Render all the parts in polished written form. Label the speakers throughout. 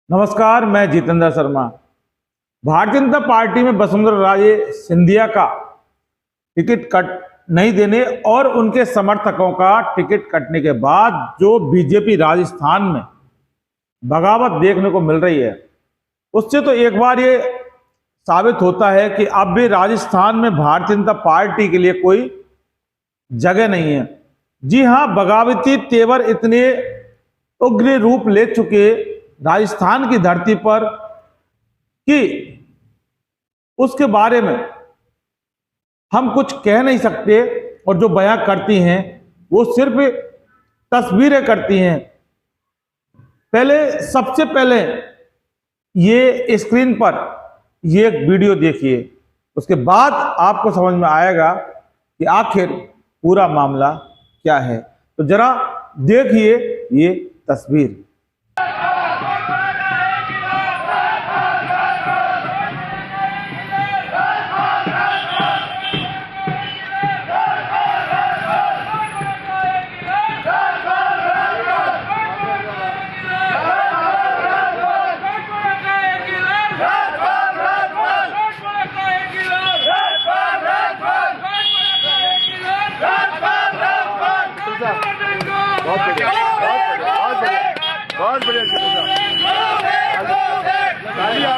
Speaker 1: नमस्कार, मैं जितेंद्र शर्मा। भारतीय जनता पार्टी में वसुंधरा राजे सिंधिया का टिकट कट नहीं देने और उनके समर्थकों का टिकट कटने के बाद जो बीजेपी राजस्थान में बगावत देखने को मिल रही है, उससे तो एक बार ये साबित होता है कि अब भी राजस्थान में भारतीय जनता पार्टी के लिए कोई जगह नहीं है। जी हां, बगावती तेवर इतने उग्र रूप ले चुके राजस्थान की धरती पर कि उसके बारे में हम कुछ कह नहीं सकते, और जो बयां करती हैं वो सिर्फ तस्वीरें करती हैं। सबसे पहले ये स्क्रीन पर ये एक वीडियो देखिए, उसके बाद आपको समझ में आएगा कि आखिर पूरा मामला क्या है। तो जरा देखिए ये तस्वीर।
Speaker 2: बहुत बढ़िया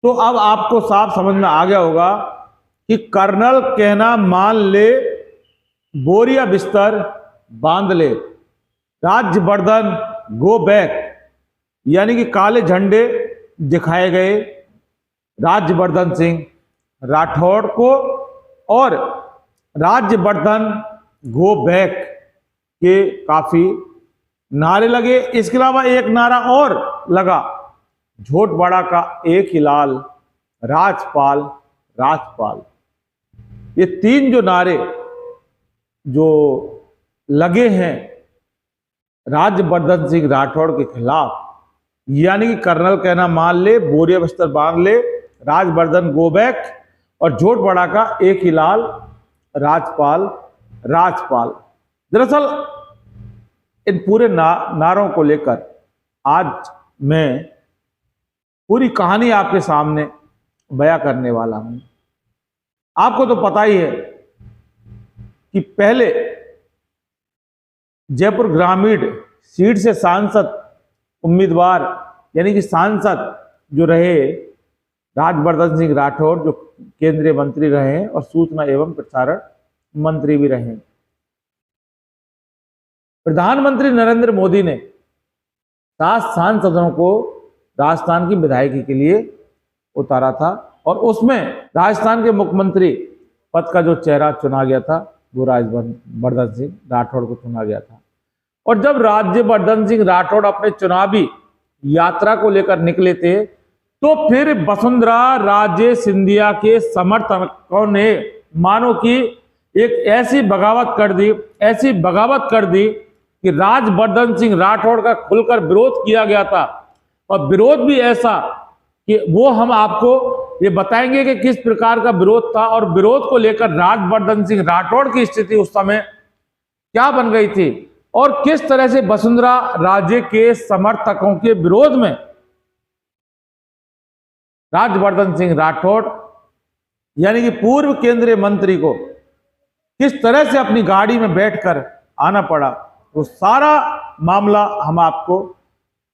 Speaker 1: तो अब आपको साफ समझ में आ गया होगा कि कर्नल कहना मान ले, बोरिया बिस्तर बांध ले, राज्यवर्धन गो बैक, यानी कि काले झंडे दिखाए गए राज्यवर्धन सिंह राठौड़ को और राज्यवर्धन गो बैक के काफी नारे लगे। इसके अलावा एक नारा और लगा, झोटवाड़ा का एक ही लाल, राजपाल राजपाल। ये तीन जो नारे जो लगे हैं राज्यवर्धन सिंह राठौड़ के खिलाफ, यानी कि कर्नल कहना मान ले, बोरिया बिस्तर बांध ले, राज्यवर्धन गो बैक और झोटवाड़ा का एक ही लाल, राजपाल राजपाल। दरअसल इन पूरे नारों को लेकर आज मैं पूरी कहानी आपके सामने बयां करने वाला हूं। आपको तो पता ही है कि पहले जयपुर ग्रामीण सीट से सांसद उम्मीदवार, यानी कि सांसद जो रहे राज्यवर्धन सिंह राठौड़, जो केंद्रीय मंत्री रहे और सूचना एवं प्रसारण मंत्री भी रहे। प्रधानमंत्री नरेंद्र मोदी ने 7 सांसदों को राजस्थान की विधायकी के लिए उतारा था और उसमें राजस्थान के मुख्यमंत्री पद का जो चेहरा चुना गया था वो राज्यवर्धन सिंह राठौड़ को चुना गया था। और जब राज्यवर्धन सिंह राठौड़ अपने चुनावी यात्रा को लेकर निकले थे, तो फिर वसुंधरा राजे सिंधिया के समर्थकों ने मानो कि एक ऐसी बगावत कर दी कि राज्यवर्धन सिंह राठौड़ का खुलकर विरोध किया गया था। और विरोध भी ऐसा कि वो हम आपको ये बताएंगे कि किस प्रकार का विरोध था और विरोध को लेकर राज्यवर्धन सिंह राठौड़ की स्थिति उस समय क्या बन गई थी और किस तरह से वसुंधरा राजे के समर्थकों के विरोध में राज्यवर्धन सिंह राठौड़, यानी कि पूर्व केंद्रीय मंत्री को किस तरह से अपनी गाड़ी में बैठकर आना पड़ा, वो सारा मामला हम आपको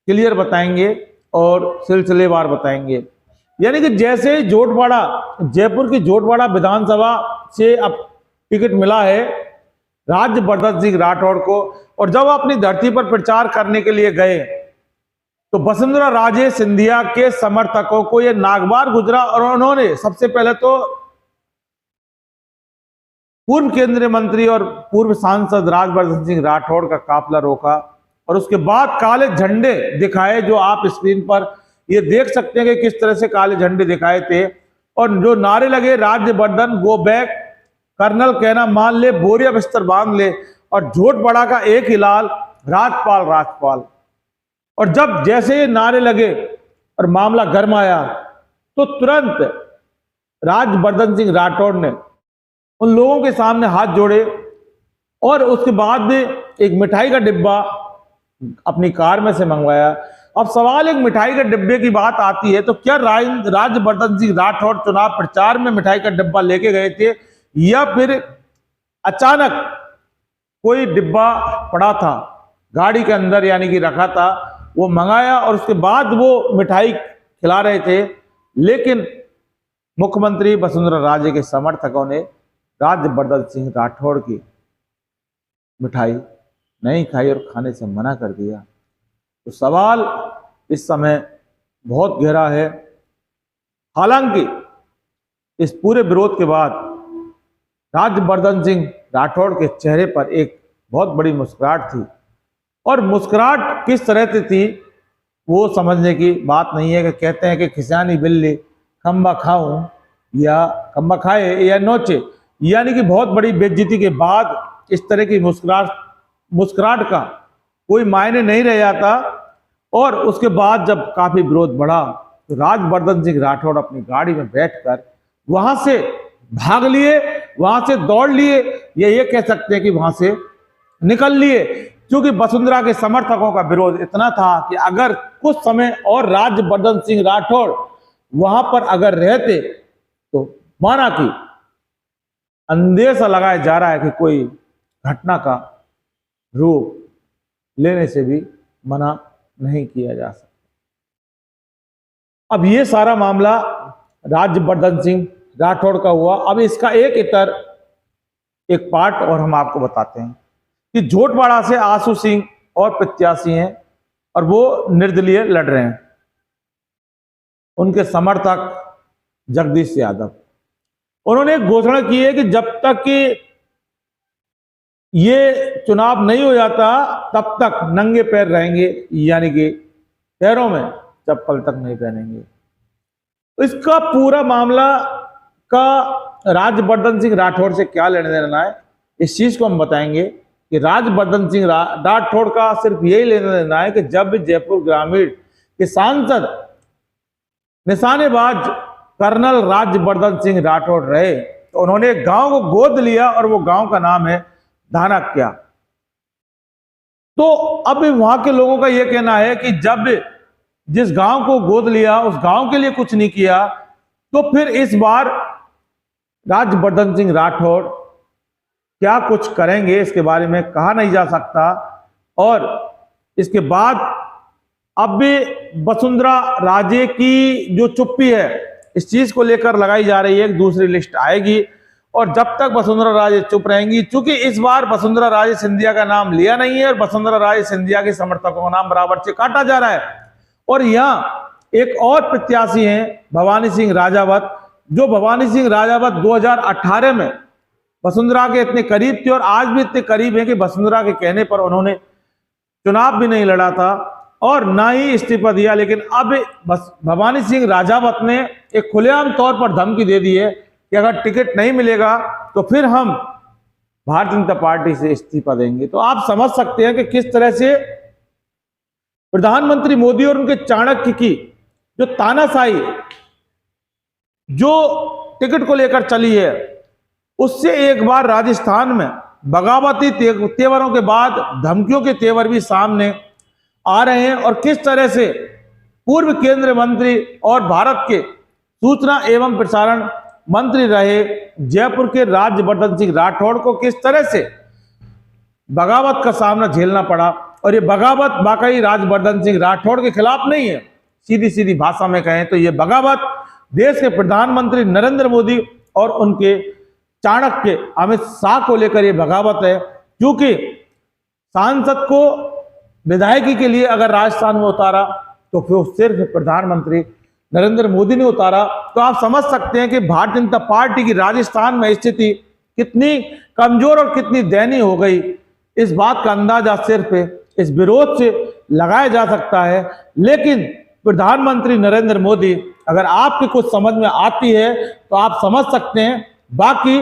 Speaker 1: क्लियर बताएंगे और सिलसिलेवार बताएंगे। यानी कि जैसे झोटवाड़ा, जयपुर की झोटवाड़ा विधानसभा से अब टिकट मिला है राज्यवर्धन सिंह राठौड़ को, और जब अपनी धरती पर प्रचार करने के लिए गए तो वसुंधरा राजे सिंधिया के समर्थकों को यह नागवार गुजरा और उन्होंने सबसे पहले तो पूर्व केंद्रीय मंत्री और पूर्व सांसद राज्यवर्धन सिंह राठौड़ का काफिला रोका और उसके बाद काले झंडे दिखाए, जो आप स्क्रीन पर ये देख सकते हैं कि किस तरह से काले झंडे दिखाए थे और जो नारे लगे, राज्यवर्धन गो बैक, कर्नल कहना मान ले, बोरिया बिस्तर बांध ले और झोटवाड़ा का एक ही लाल, राजपाल राजपाल। और जब जैसे ये नारे लगे और मामला गरमाया तो तुरंत राज्यवर्धन सिंह राठौड़ ने उन लोगों के सामने हाथ जोड़े और उसके बाद एक मिठाई का डिब्बा अपनी कार में से मंगवाया। अब सवाल एक मिठाई के डिब्बे की बात आती है, तो क्या राज्यवर्धन सिंह राठौड़ चुनाव प्रचार में मिठाई का डिब्बा लेके गए थे या फिर अचानक कोई डिब्बा पड़ा था गाड़ी के अंदर, यानी कि रखा था, वो मंगाया और उसके बाद वो मिठाई खिला रहे थे। लेकिन मुख्यमंत्री वसुंधरा राजे के समर्थकों ने राज्यवर्धन सिंह राठौड़ की मिठाई नहीं खाई और खाने से मना कर दिया। तो सवाल इस समय बहुत गहरा है। हालांकि इस पूरे विरोध के बाद राज्यवर्धन सिंह राठौड़ के चेहरे पर एक बहुत बड़ी मुस्कुराहट थी, और मुस्कुराहट किस तरह से थी वो समझने की बात नहीं है। कि कहते हैं कि खिसियानी बिल्ली खंबा खाऊं या खंबा खाए या नोचे, यानी कि बहुत बड़ी बेइज्जती के बाद इस तरह की मुस्कुराहट का कोई मायने नहीं रह जाता। और उसके बाद जब काफी विरोध बढ़ा तो राज्यवर्धन सिंह राठौड़ अपनी गाड़ी में बैठकर वहां से भाग लिए, वहां से दौड़ लिए, या ये कह सकते हैं कि वहां से निकल लिए, क्योंकि वसुंधरा के समर्थकों का विरोध इतना था कि अगर कुछ समय और राज्यवर्धन सिंह राठौड़ वहां पर अगर रहते तो माना कि अंदेशा लगाया जा रहा है कि कोई घटना का रूप लेने से भी मना नहीं किया जा सकता। अब ये सारा मामला राज्यवर्धन सिंह राठौड़ का हुआ। अब इसका एक पार्ट और हम आपको बताते हैं कि झोटवाड़ा से आशु सिंह और प्रत्याशी हैं और वो निर्दलीय लड़ रहे हैं। उनके समर्थक जगदीश यादव, उन्होंने एक घोषणा की है कि जब तक कि ये चुनाव नहीं हो जाता तब तक नंगे पैर रहेंगे, यानी कि पैरों में चप्पल तक नहीं पहनेंगे। इसका पूरा मामला का राज्यवर्धन सिंह राठौड़ से क्या लेने देना है, इस चीज को हम बताएंगे कि राज्यवर्धन सिंह राठौड़ का सिर्फ यही लेना देना है कि जब जयपुर ग्रामीण के सांसद निशानेबाज कर्नल राज्यवर्धन सिंह राठौड़ रहे तो उन्होंने एक गांव को गोद लिया और वो गांव का नाम है धानक्या। तो अब वहां के लोगों का यह कहना है कि जब जिस गांव को गोद लिया उस गांव के लिए कुछ नहीं किया, तो फिर इस बार राज्यवर्धन सिंह राठौड़ क्या कुछ करेंगे इसके बारे में कहा नहीं जा सकता। और इसके बाद अब भी वसुंधरा राजे की जो चुप्पी है इस चीज को लेकर लगाई जा रही है कि दूसरी लिस्ट आएगी, और जब तक वसुंधरा राजे चुप रहेंगी, चूंकि इस बार वसुंधरा राजे सिंधिया का नाम लिया नहीं है और वसुंधरा राजे सिंधिया के समर्थकों का नाम बराबर से काटा जा रहा है। और यहां एक और प्रत्याशी हैं भवानी सिंह राजावत, जो भवानी सिंह राजावत 2018 में वसुंधरा के इतने करीब थे और आज भी इतने करीब हैं कि वसुंधरा के कहने पर उन्होंने चुनाव भी नहीं लड़ा था और ना ही इस्तीफा दिया। लेकिन अब बस भवानी सिंह राजावत ने एक खुलेआम तौर पर धमकी दे दी है कि अगर टिकट नहीं मिलेगा तो फिर हम भारतीय जनता पार्टी से इस्तीफा देंगे। तो आप समझ सकते हैं कि किस तरह से प्रधानमंत्री मोदी और उनके चाणक्य की जो तानाशाही जो टिकट को लेकर चली है, उससे एक बार राजस्थान में बगावती तेवरों के बाद धमकियों के तेवर भी सामने आ रहे हैं। और किस तरह से पूर्व केंद्रीय मंत्री और भारत के सूचना एवं प्रसारण मंत्री रहे जयपुर के राज्यवर्धन सिंह राठौड़ को किस तरह से बगावत का सामना झेलना पड़ा। और ये बगावत वाकई राज्यवर्धन सिंह राठौड़ के खिलाफ नहीं है, सीधी सीधी भाषा में कहें तो ये बगावत देश के प्रधानमंत्री नरेंद्र मोदी और उनके चाणक्य अमित शाह को लेकर ये बगावत है। क्योंकि सांसद को विधायकी के लिए अगर राजस्थान में उतारा तो फिर सिर्फ प्रधानमंत्री नरेंद्र मोदी ने उतारा। तो आप समझ सकते हैं कि भारतीय जनता पार्टी की राजस्थान में स्थिति कितनी कमजोर और कितनी दयनीय हो गई। इस बात का अंदाजा सिर्फ इस विरोध से लगाया जा सकता है। लेकिन प्रधानमंत्री नरेंद्र मोदी अगर आपकी कुछ समझ में आती है तो आप समझ सकते हैं बाकी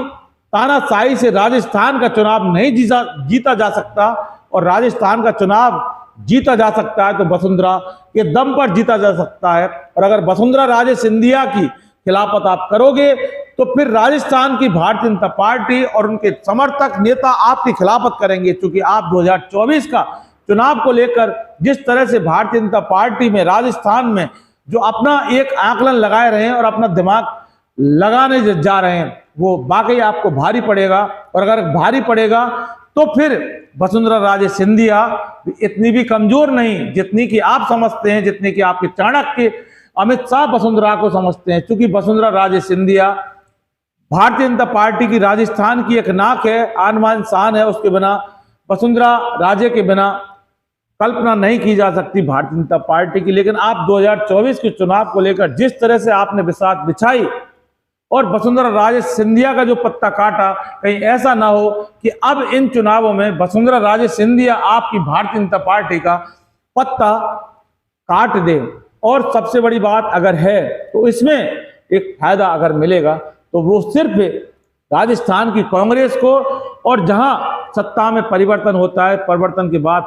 Speaker 1: तानाशाही से राजस्थान का चुनाव नहीं जीता जा सकता और राजस्थान का चुनाव जीता जा सकता है तो वसुंधरा के दम पर जीता जा सकता है। और अगर वसुंधरा राजे सिंधिया की खिलाफत आप करोगे तो फिर राजस्थान की भारतीय जनता पार्टी और उनके समर्थक नेता आपकी खिलाफत करेंगे, क्योंकि आप 2024 का चुनाव को लेकर जिस तरह से भारतीय जनता पार्टी में राजस्थान में जो अपना एक आकलन लगाए रहे हैं और अपना दिमाग लगाने जा रहे हैं, वो वाकई आपको भारी पड़ेगा। और अगर भारी पड़ेगा तो फिर वसुंधरा राजे सिंधिया इतनी भी कमजोर नहीं जितनी कि आप समझते हैं, जितनी कि आपके चाणक्य अमित शाह वसुंधरा को समझते हैं। क्योंकि वसुंधरा राजे सिंधिया भारतीय जनता पार्टी की राजस्थान की एक नाक है, आन शान है, उसके बिना वसुंधरा राजे के बिना कल्पना नहीं की जा सकती भारतीय जनता पार्टी की। लेकिन आप 2024 के चुनाव को लेकर जिस तरह से आपने बिसात बिछाई और वसुंधरा राजे सिंधिया का जो पत्ता काटा, कहीं ऐसा ना हो कि अब इन चुनावों में वसुंधरा राजे सिंधिया आपकी भारतीय जनता पार्टी का पत्ता काट दे। और सबसे बड़ी बात अगर है तो इसमें एक फायदा अगर मिलेगा तो वो सिर्फ राजस्थान की कांग्रेस को, और जहां सत्ता में परिवर्तन होता है, परिवर्तन के बाद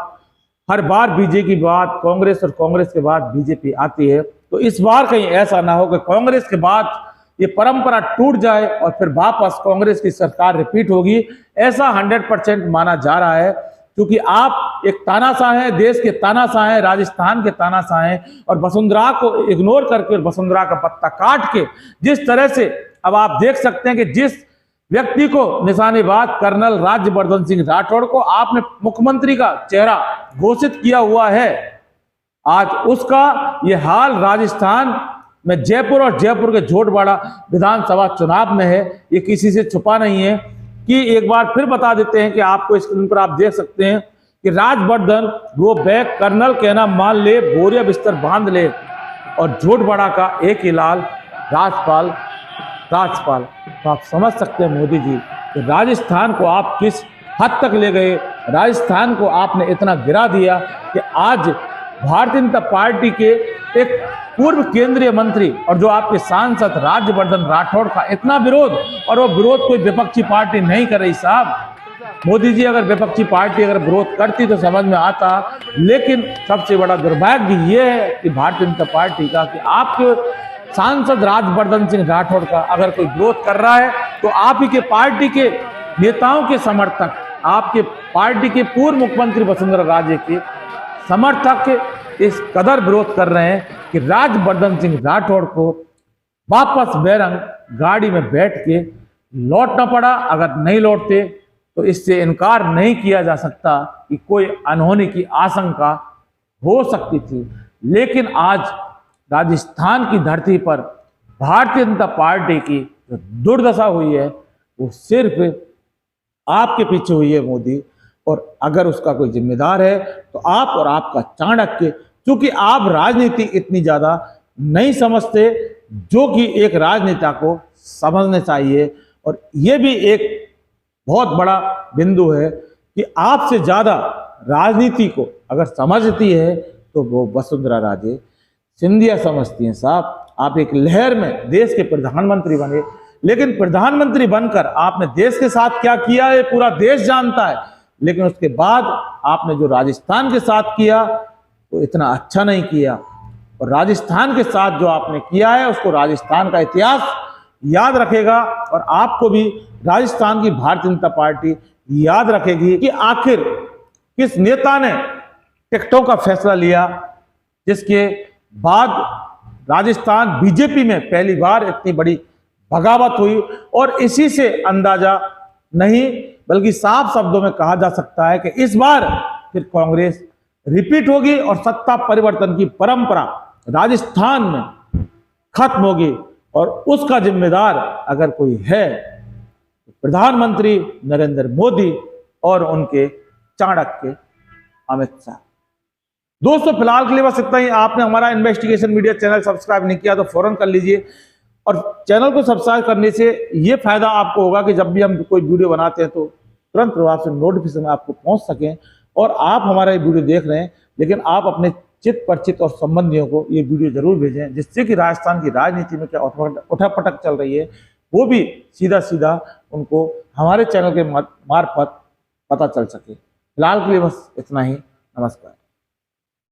Speaker 1: हर बार बीजेपी के बाद कांग्रेस और कांग्रेस के बाद बीजेपी आती है, तो इस बार कहीं ऐसा ना हो कि कांग्रेस के बाद ये परंपरा टूट जाए और फिर वापस कांग्रेस की सरकार रिपीट होगी। ऐसा 100% माना जा रहा है, क्योंकि आप एक तानाशाह हैं, देश के तानाशाह हैं, राजस्थान के तानाशाह हैं, और वसुंधरा को इग्नोर करके वसुंधरा का पत्ता काट के जिस तरह से अब आप देख सकते हैं कि जिस व्यक्ति को निशानेबाज कर्नल राज्यवर्धन सिंह राठौड़ को आपने मुख्यमंत्री का चेहरा घोषित किया हुआ है, आज उसका ये हाल राजस्थान में जयपुर और जयपुर के झोटवाड़ा विधानसभा चुनाव में है। ये किसी से छुपा नहीं है कि एक बार फिर बता देते हैं कि आपको स्क्रीन पर आप देख सकते हैं कि राजवर्धन वो बैग कर्नल कहना मान ले, बोरिया बिस्तर बांध ले, और झोटवाड़ा का एक ही लाल राजपाल। तो आप समझ सकते हैं मोदी जी कि राजस्थान को आप किस हद तक ले गए। राजस्थान को आपने इतना गिरा दिया कि आज भारतीय जनता पार्टी के एक पूर्व केंद्रीय मंत्री और जो आपके सांसद राज्यवर्धन राठौड़ का इतना विरोध, और वो विरोध कोई विपक्षी पार्टी नहीं कर रही साहब। मोदी जी अगर विपक्षी पार्टी अगर विरोध करती तो समझ में आता, लेकिन सबसे बड़ा दुर्भाग्य ये है कि भारतीय जनता पार्टी का कि आपके सांसद राज्यवर्धन सिंह राठौड़ का अगर कोई विरोध कर रहा है तो आप ही के पार्टी के नेताओं के समर्थक, आपके पार्टी के पूर्व मुख्यमंत्री वसुंधरा राजे के समर्थक इस कदर विरोध कर रहे हैं कि राज्यवर्धन सिंह राठौड़ को वापस बैरंग गाड़ी में बैठ के लौटना पड़ा। अगर नहीं लौटते तो इससे इनकार नहीं किया जा सकता कि कोई अनहोनी की आशंका हो सकती थी। लेकिन आज राजस्थान की धरती पर भारतीय जनता पार्टी की जो दुर्दशा हुई है वो सिर्फ आपके पीछे हुई है मोदी, और अगर उसका कोई जिम्मेदार है तो आप और आपका चाणक्य, क्योंकि आप राजनीति इतनी ज्यादा नहीं समझते जो कि एक राजनेता को समझने चाहिए। और ये भी एक बहुत बड़ा बिंदु है कि आपसे ज्यादा राजनीति को अगर समझती है तो वो वसुंधरा राजे सिंधिया समझती हैं साहब। आप एक लहर में देश के प्रधानमंत्री बने, लेकिन प्रधानमंत्री बनकर आपने देश के साथ क्या किया है पूरा देश जानता है, लेकिन उसके बाद आपने जो राजस्थान के साथ किया वो इतना अच्छा नहीं किया। और राजस्थान के साथ जो आपने किया है उसको राजस्थान का इतिहास याद रखेगा, और आपको भी राजस्थान की भारतीय जनता पार्टी याद रखेगी कि आखिर किस नेता ने टिकटों का फैसला लिया, जिसके बाद राजस्थान बीजेपी में पहली बार इतनी बड़ी बगावत हुई। और इसी से अंदाजा नहीं बल्कि साफ शब्दों में कहा जा सकता है कि इस बार फिर कांग्रेस रिपीट होगी और सत्ता परिवर्तन की परंपरा राजस्थान में खत्म होगी। और उसका जिम्मेदार अगर कोई है तो प्रधानमंत्री नरेंद्र मोदी और उनके चाणक्य अमित शाह। दोस्तों फिलहाल के लिए बस इतना ही। आपने हमारा इन्वेस्टिगेशन मीडिया चैनल सब्सक्राइब नहीं किया तो फौरन कर लीजिए, और चैनल को सब्सक्राइब करने से ये फायदा आपको होगा कि जब भी हम कोई वीडियो बनाते हैं तो तुरंत प्रभाव से नोटिफिकेशन आपको पहुंच सकें। और आप हमारा ये वीडियो देख रहे हैं, लेकिन आप अपने चित परिचित और संबंधियों को ये वीडियो जरूर भेजें, जिससे कि राजस्थान की राजनीति में क्या उठापटक चल रही है वो भी सीधा सीधा उनको हमारे चैनल के मार्फत पता चल सके। फिलहाल के लिए बस इतना ही। नमस्कार।